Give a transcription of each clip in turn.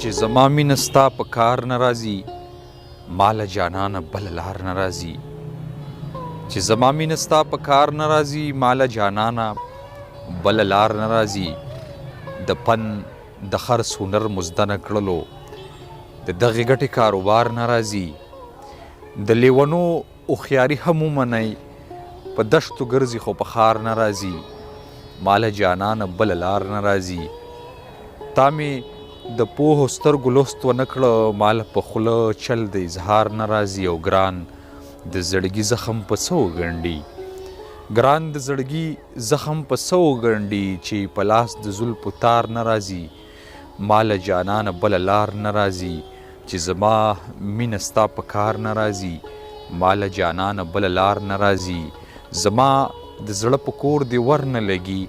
چې زما مینه ستا په کار نه راځي ماله جانانه بله لار نه راځي چې زما مینه ستا په کار نه راځي ماله جانانه بله لار نه راځي د پن د خرڅ هنر مزده نه کړلو د دغې ګټې کاروبار نه راځي د لیونو هوښیاري هم ومنئ په دشتو ګرځي خو په ښار نه راځي ماله جانانه بله لار نه راځي تا مې د پوهو سترګو لوست ونه کړه ماله په خوله چل د اظهار نه راځي او ګران د زړګي زخم په څه وګنډي ګران د زړګي زخم په څه وګنډي چې په لاس د زلفو تار نه راځي ماله جانانه بله لار نه راځي چې زما مینه ستا په کار نه راځي ماله جانانه بله لار نه راځي زما د زړه په کور دې ور نه لګي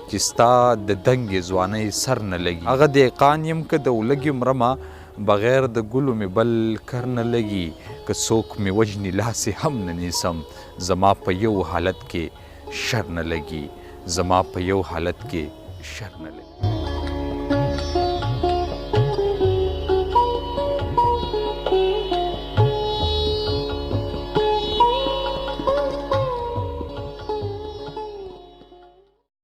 چې ستا د دنګې ځوانۍ سر نه لګي هغه دهقان یم که د ولږې مرمه بغیر د ګلو مې بل کر نه لګي که څوک مې وژني لاس هم نه نیسم زما په یو حالت کې شر نه لګي زما په یو حالت کې شر نه لګي